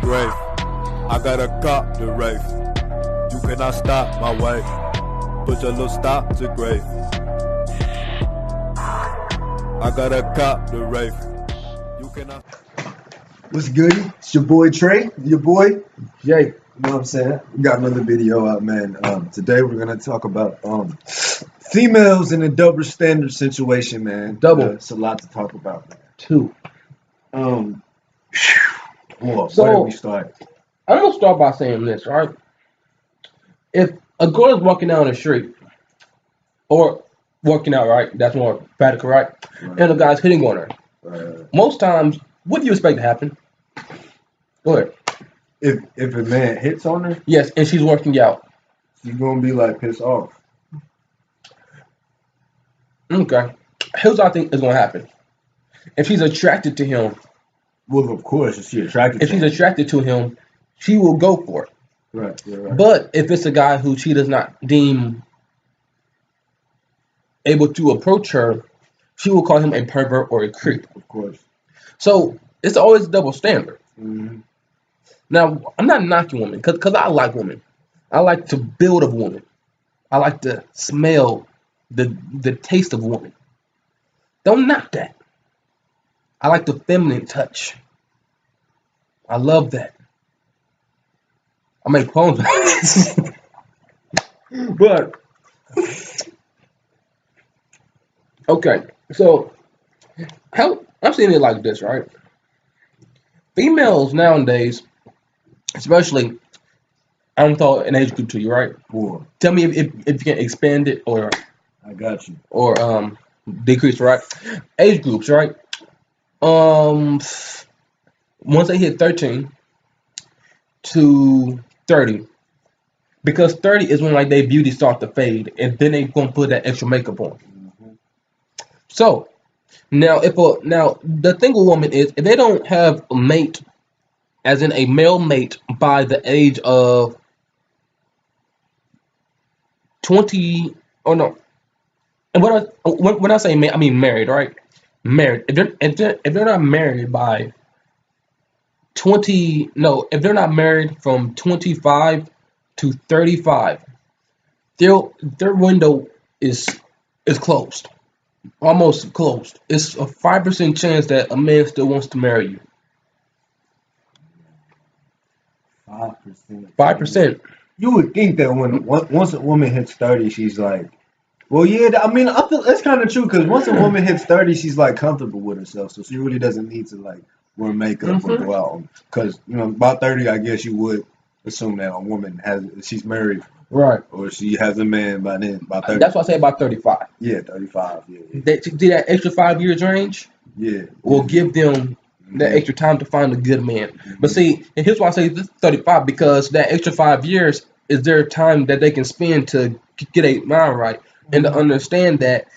grave. I gotta cop the rave. You cannot stop my way. Put your little stop to grave. I gotta cop the rave. You cannot. What's good? It's your boy Trey, your boy Jay. You know what I'm saying? We got another video out, man. Today we're gonna talk about females in a double standard situation, man. Double. It's a lot to talk about, man. Two. Where So- do we start? I'm gonna start by saying this, right? If a girl is walking down the street, or walking out, right? That's more practical, right? And a guy's hitting on her. Most times, what do you expect to happen? Go ahead. If a man hits on her, Yes, and she's working out. she's gonna be like pissed off. Okay. Here's what I think is gonna happen. If she's attracted to him, Well, of course, if she's attracted if to she's him. attracted to him, she will go for it. Right, yeah, right. But if it's a guy who she does not deem able to approach her, she will call him a pervert or a creep. Of course. So it's always a double standard. Mhm. Now, I'm not knocking women because I like women. I like to build a woman. I like to smell the taste of a woman. Don't knock that. I like the feminine touch. I love that. I make poems. But okay, so how I'm seeing it like this, right? Females nowadays, especially, I'm talking an age group to you, right? Boy, Tell me if you can expand it or I got you. decrease, right? Age groups, right? Once they hit 13 to 30, because 30 is when like their beauty starts to fade, and then they gonna put that extra makeup on. Mhm. So now, the thing with women is if they don't have a mate, as in a male mate, by the age of 20, or no, and when I say mate, I mean married, right? Married. If they're not married by 20, no, if they're not married from 25 to 35, their window is closed. Almost closed. It's a 5% chance that a man still wants to marry you. 5%. 5%. You would think that once a woman hits 30, she's like, well, yeah. I mean, I feel that's kind of true because once a woman hits 30, she's like comfortable with herself, so she really doesn't need to like wear makeup or go out. Because about 30, I guess you would assume that a woman she's married Right. or she has a man by then. By 30, That's why I say about 35. yeah, 35, yeah, That extra 5 years range yeah. will give them that extra time to find a good man. But see, and here's why I say this 35, because that extra 5 years is their time that they can spend to get a mind right and to understand that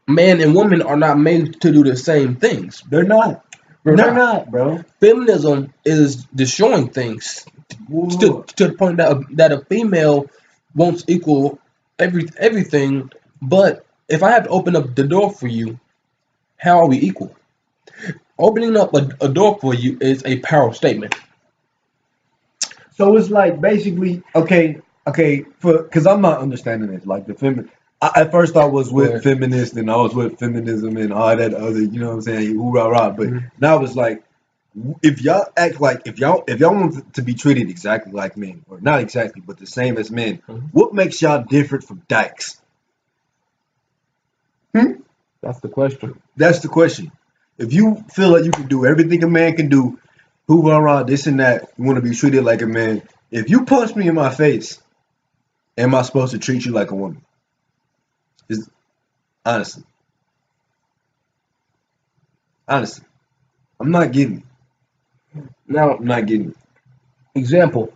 man and woman are not made to do the same things. They're not. We're They're not. not, bro. Feminism is destroying things to the point that a female wants equal everything. But if I have to open up the door for you, how are we equal? Opening up a door for you is a power statement. So it's like basically okay, because I'm not understanding this. Like the at first I was with Right. feminists and I was with feminism and all that other, you know what I'm saying, hoorah rah. But now it's like if y'all act like if y'all want to be treated exactly like men, or not exactly, but the same as men, what makes y'all different from dykes? That's the question. That's the question. If you feel like you can do everything a man can do, hoorah rah, this and that, you want to be treated like a man. If you punch me in my face, am I supposed to treat you like a woman? Honestly, I'm not getting it. Now, I'm not getting it. example,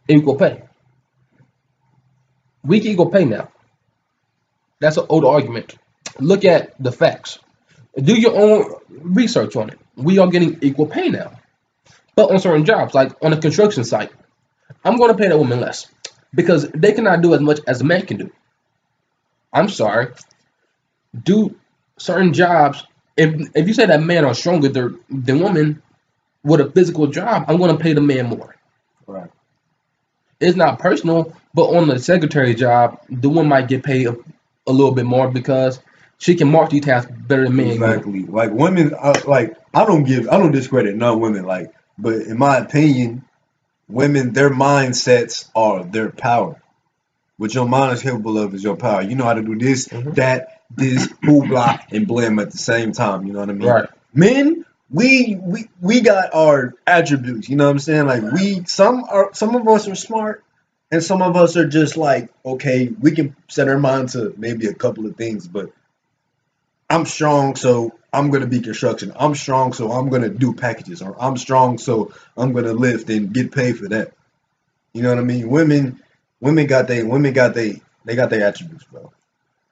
equal pay. We get equal pay now. That's an old argument. Look at the facts. Do your own research on it. We are getting equal pay now. But on certain jobs, like on a construction site, I'm going to pay that woman less because they cannot do as much as a man can do. I'm sorry. Do certain jobs, if you say that men are stronger than women, with a physical job, I'm going to pay the man more. Right. It's not personal, but on the secretary job, the woman might get paid a little bit more because she can multitask better than men can. Exactly. Like women, I don't discredit none women. Like, but in my opinion, women, their mindsets are their power. What your mind is capable of is your power. You know how to do this, Mhm. that, this, blah, blah, and blame at the same time. You know what I mean? Right. Men, we got our attributes. You know what I'm saying? Like some of us are smart, and some of us are just like, okay, we can set our mind to maybe a couple of things, but I'm strong, so I'm gonna be construction. I'm strong, so I'm gonna do packages, or I'm strong, so I'm gonna lift and get paid for that. You know what I mean? Women got their attributes, bro.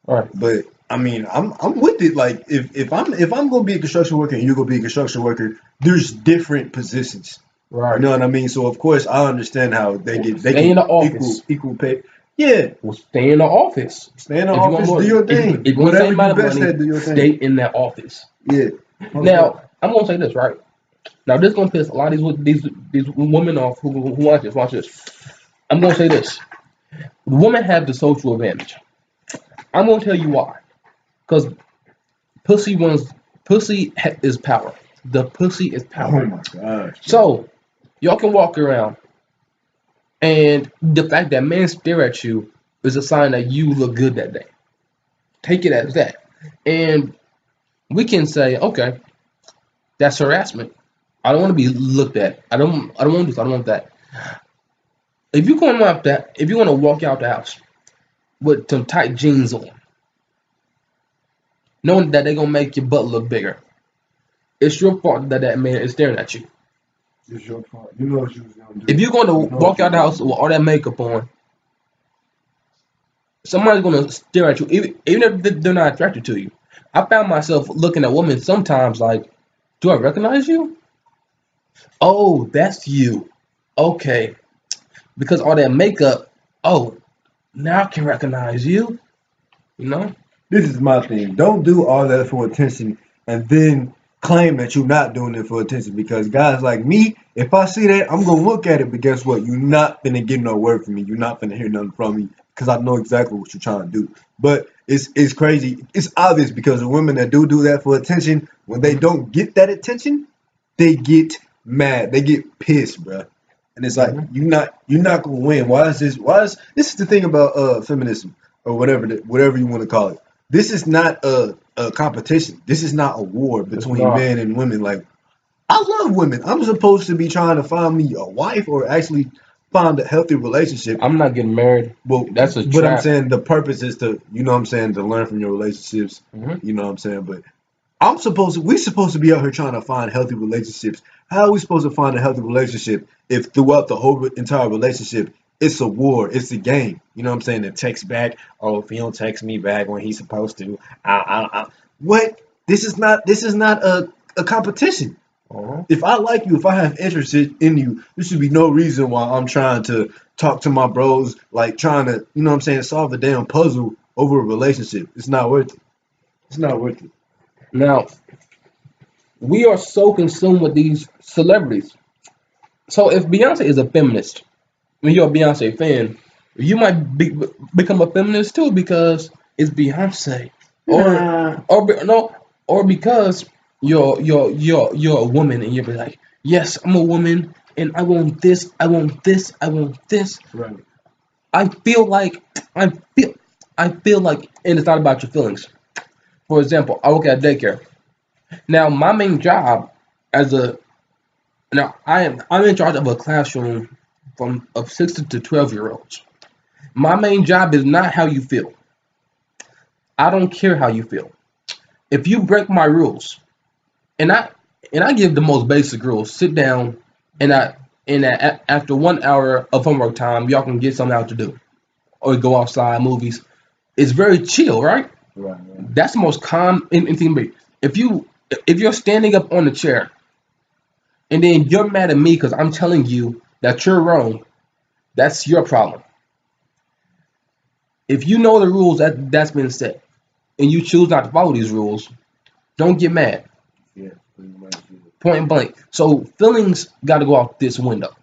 Right. But I mean, I'm with it. Like if I'm gonna be a construction worker and you're gonna be a construction worker, there's different positions. You Right. know what I mean? So of course I understand how they Stay in get the office. equal pay. Yeah, Well, stay in the office. stay in the If you want office, more, do your thing. if you want the Whatever same you amount of best money, at, do your stay thing. in that office. Yeah. Now, I'm gonna say this right. Now, this is gonna piss a lot of these women off who watch this. Watch this. I'm gonna say this. Women have the social advantage. I'm gonna tell you why. Because pussy wants is power. The pussy is Oh power. my gosh. So y'all can walk around, and the fact that men stare at you is a sign that you look good that day. Take it as that, and we can say, okay, that's harassment. I don't want to be looked at. I don't want this. I don't want that. If you want to walk out the house with some tight jeans on, knowing that they're gonna make your butt look bigger, it's your fault that that man is staring at you. It's your fault. You know what you was gonna do. If you're going to You know what walk you out the was house gonna with all that makeup on, somebody's gonna stare at you, even if they're not attracted to you. I found myself looking at women sometimes like, do I recognize you? Oh, that's you. Okay, because all that makeup. Oh, now I can recognize you. You know? This is my thing. Don't do all that for attention and then claim that you're not doing it for attention. Because guys like me, if I see that, I'm gonna look at it. But guess what? You're not gonna get no word from me. You're not gonna hear nothing from me because I know exactly what you're trying to do. But it's crazy. It's obvious because the women that do that for attention, when they don't get that attention, they get mad. They get pissed, bro. And it's like Mhm. you're not gonna win. Why is this? Why is this is the thing about feminism or whatever you want to call it. This is not a competition. This is not a war It's between not. men and women. Like I love women. I'm supposed to be trying to find me a wife or actually find a healthy relationship. I'm not getting married. Well, That's a but I'm trap. saying the purpose is to, you know what I'm saying, to learn from your relationships. Hmm. You know what I'm saying? But we're supposed to be out here trying to find healthy relationships. How are we supposed to find a healthy relationship if throughout the whole entire relationship it's a war, it's a game? You know what I'm saying? The text back, oh, if he don't text me back when he's supposed to, what? This is not a competition. Uh-huh. If I like you, if I have interest in you, there should be no reason why I'm trying to talk to my bros, like trying to, you know what I'm saying, solve a damn puzzle over a relationship. It's not worth it. It's not worth it. Now, we are so consumed with these celebrities. So if Beyonce is a feminist, when you're a Beyonce fan, you might become a feminist too because it's Beyonce, or Nah. no, or because you're a woman and you'll be like, yes, I'm a woman and I want this, I want this, I want this. Right. I feel like I feel I feel like, and it's not about your feelings. For example, I work at daycare. Now, my main job as a now I'm in charge of a classroom from of 6 to 12 year olds. My main job is not how you feel. I don't care how you feel. If you break my rules, and I give the most basic rules, sit down, after 1 hour of homework time, y'all can get something out to do or go outside, movies. It's very chill, right? Right. Right. That's the most calm thing. If you if you're standing up on the chair and then you're mad at me because I'm telling you that you're wrong, that's your problem. If you know the rules that's been set and you choose not to follow these rules, don't get mad. Yeah. Pretty much. Yeah. Point blank. So feelings got to go out this window.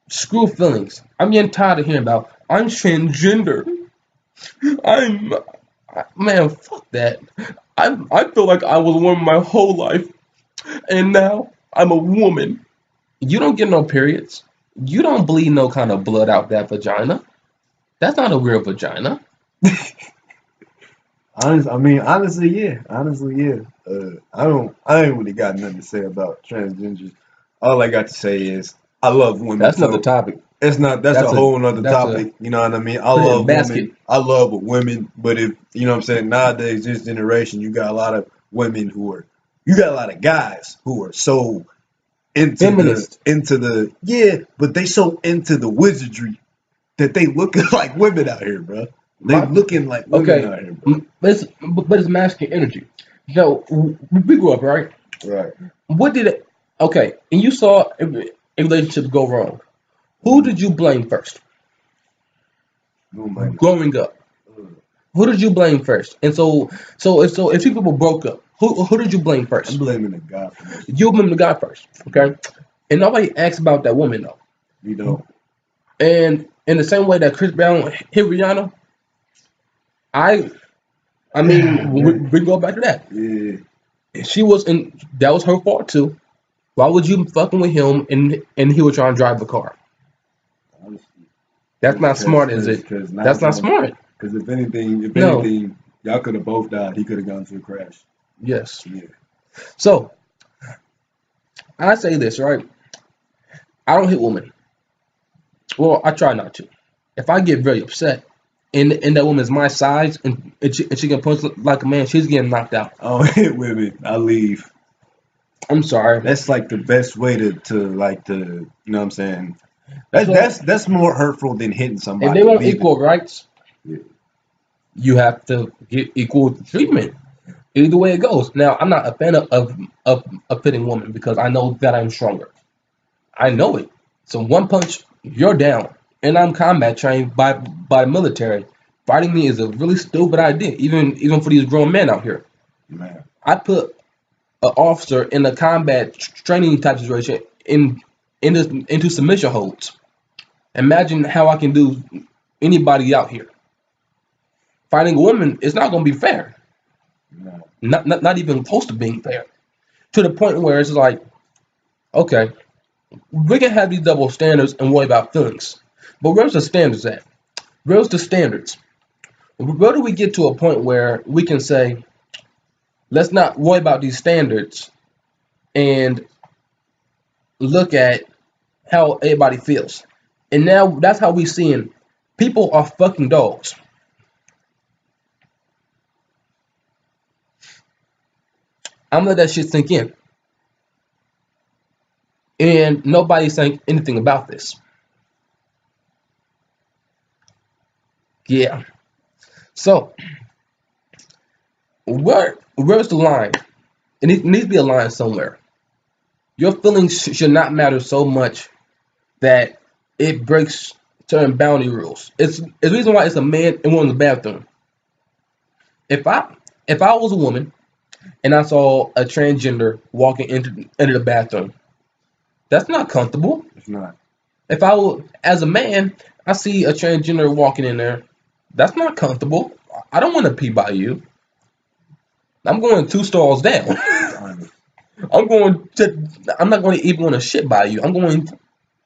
Screw feelings. I'm getting tired of hearing about I'm transgender. I'm man, fuck that. I feel like I was a woman my whole life, and now I'm a woman. You don't get no periods. You don't bleed no kind of blood out that vagina. That's not a real vagina. Honestly, yeah. Honestly, yeah. I ain't really got nothing to say about transgenders. All I got to say is I love women. That's another So topic. that's a That's a whole nother that's topic. You know what I mean? I put it in love basket. women. I love women. But if you know what I'm saying, nowadays this generation, you got a lot of women you got a lot of guys who are so Feminist. into the yeah, but they so into the wizardry that they looking like women out here, bro. They My- looking like women Okay, out here, bro. but it's masculine energy. So we grew up, right? Right. What did it? Okay, and you saw a relationship go wrong. Who did you blame first? Oh my Growing up, who did you blame first? And if two people broke up, who did you blame I'm first? blaming the guy for this. You blame the guy first, okay? And nobody asks about that woman though. You know. And in the same way that Chris Brown hit Rihanna, I mean, we go back to that. Yeah. She was in. That was her fault too. Why would you fucking with him and he was trying to drive the car? Honestly. That's not smart, is it? Because That's not smart. Because if anything, No. y'all could have both died. He could have gone to a crash. Yes. Yeah. So I say this, right? I don't hit women. Well, I try not to. If I get very upset and that woman's my size and she can punch like a man, she's getting knocked out. I don't hit women. I leave. I'm sorry. That's like the best way to you know what I'm saying? So- That's more hurtful than hitting somebody. If they want Leaving. equal rights, Yeah. you have to get equal treatment. Either way it goes. Now, I'm not a fan of pitting women because I know that I'm stronger. I know it. So one punch, you're down. And I'm combat trained by the military. Fighting me is a really stupid idea, even for these grown men out here. Man. I put an officer in a combat training type situation into submission holds. Imagine how I can do anybody out here. Fighting a woman is not going to be fair. No. Not even close to being fair. To the point where it's like, okay, we can have these double standards and worry about feelings. But where's the standards at? Where's the standards? Where do we get to a point where we can say, let's not worry about these standards and look at how everybody feels? And now that's how we seeing people are fucking dogs. I'm gonna let that shit sink in. And nobody's saying anything about this. Yeah. So where's the line? It needs to be a line somewhere. Your feelings should not matter so much that it breaks certain boundary rules. It's the reason why it's a man and woman in the bathroom. If I was a woman and I saw a transgender walking into the bathroom, that's not comfortable. It's not. If I was, as a man, I see a transgender walking in there, that's not comfortable. I don't want to pee by you. I'm going 2 stalls down. Honest. I'm not going to even want to shit by you. I'm going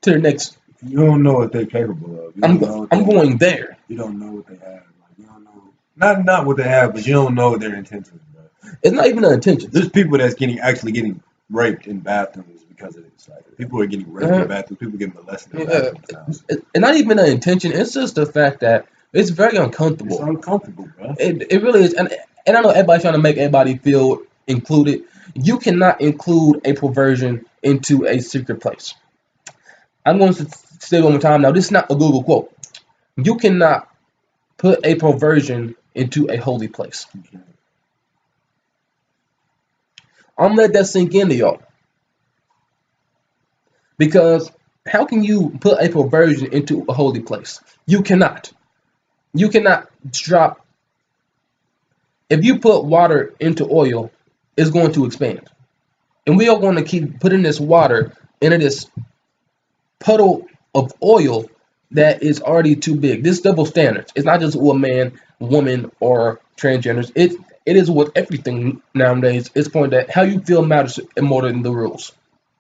to the next. You don't know what they're capable of. I'm going there. You don't know what they have. Like, you don't know. Not what they have, but you don't know their intentions, bro. It's not even an intention. There's people that's actually getting raped in bathrooms because of this. Like, people are getting raped in bathrooms. People getting molested in bathrooms. It's not even an intention. It's just the fact that it's very uncomfortable. It's uncomfortable, bro. It really is. And I know everybody's trying to make everybody feel included. You cannot include a perversion into a secret place. I'm going to say it one more time. Now, this is not a Google quote. You cannot put a perversion into a holy place. I'm going to let that sink into y'all. Because how can you put a perversion into a holy place? You cannot. You cannot drop. If you put water into oil, it's going to expand. and we are going to keep putting this water into this puddle of oil that is already too big. This double standards. It's not just with man, woman, or transgenders. It is with everything nowadays. It's pointed that how you feel matters more than the rules.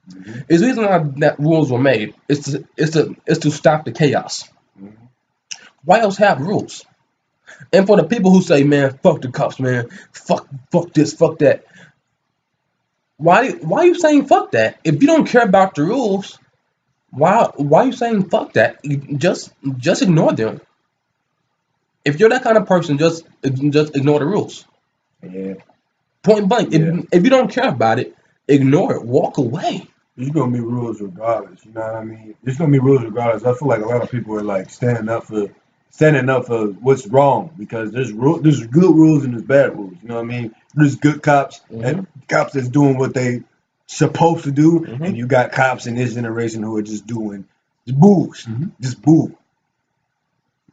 Mm-hmm. It's the reason why that rules were made. It's to stop the chaos. Mm-hmm. Why else have rules? And for the people who say, man, fuck the cops, man, fuck this, fuck that. Why are you saying fuck that? If you don't care about the rules, why are you saying fuck that? Just ignore them. If you're that kind of person, just ignore the rules. Yeah. Point blank. Yeah. If you don't care about it, ignore it. Walk away. There's gonna be rules regardless. You know what I mean? There's gonna be rules regardless. I feel like a lot of people are like standing up for what's wrong because there's good rules and there's bad rules. You know what I mean? There's good cops and cops that's doing what they supposed to do, and you got cops in this generation who are just doing bullshit, just bull.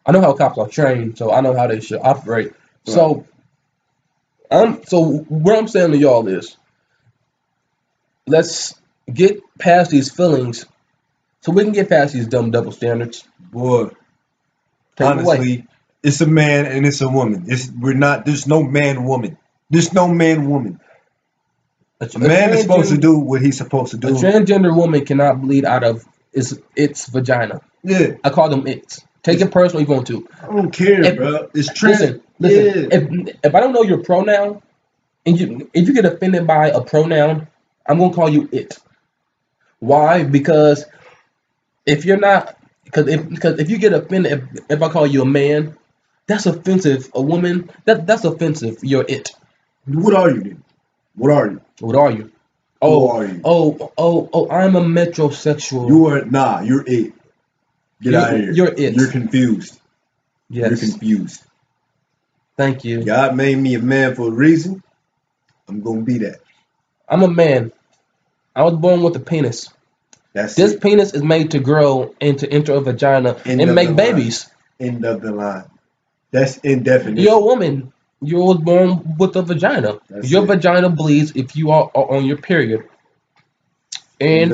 I know how cops are trained, so I know how they should operate. Right. So what I'm saying to y'all is, let's get past these feelings, so we can get past these dumb double standards. Boy, honestly, it's a man and it's a woman. There's no man woman. There's no man woman. A man is supposed to do what he's supposed to do. A transgender woman cannot bleed out of its vagina. Yeah. I call them its. Take it personal if you want to. I don't care, bro. It's trans. Listen. Yeah. If I don't know your pronoun, and if you get offended by a pronoun, I'm gonna call you it. Why? Because if you're not, because if you get offended if I call you a man, that's offensive. A woman, that's offensive. You're it. What are you then? What are you? What are you? Who are you? Oh, I'm a metrosexual. You're it. Get out of here. You're it. You're confused. Yes. You're confused. Thank you. God made me a man for a reason. I'm gonna be that. I'm a man. I was born with a penis. This penis is made to grow and to enter a vagina and make babies. End of the line. That's indefinite. You're a woman. You was born with a vagina. Your vagina bleeds if you are on your period. And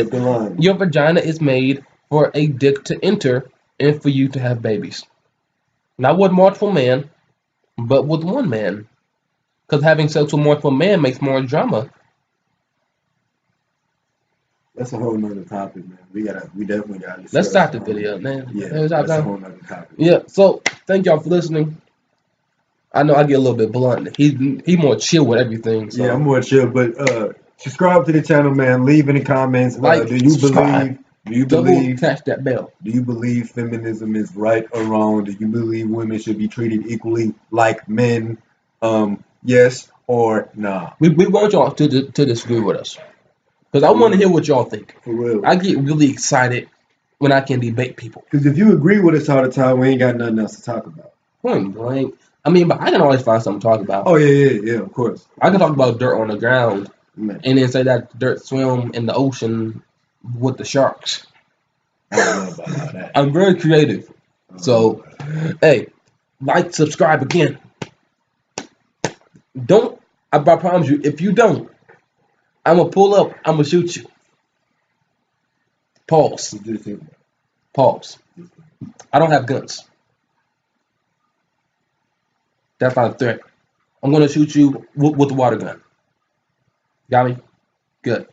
your vagina is made for a dick to enter and for you to have babies. Not with multiple men, but with one man. Because having sex with multiple men makes more drama. That's a whole nother topic, man. We definitely gotta discuss. Let's stop the video, man. Yeah, that's a whole nother topic. Yeah, so thank y'all for listening. I know I get a little bit blunt. He more chill with everything. So. Yeah, I'm more chill, but subscribe to the channel, man. Leave in the comments. Like, do you believe touch that bell? Do you believe feminism is right or wrong? Do you believe women should be treated equally like men? Yes or nah? We want y'all to disagree with us. Because I want to hear what y'all think. For real. I get really excited when I can debate people. Because if you agree with us all the time, we ain't got nothing else to talk about. Point blank. I mean, but I can always find something to talk about. Oh, yeah, of course. I can talk about dirt on the ground, man, and then say that dirt swim in the ocean with the sharks. I don't know about all that. I'm very creative. So, hey, like, subscribe again. I promise you, if you don't, I'm going to pull up, I'm going to shoot you. Pause. Pause. I don't have guns. That's not a threat. I'm going to shoot you with the water gun. Got me? Good.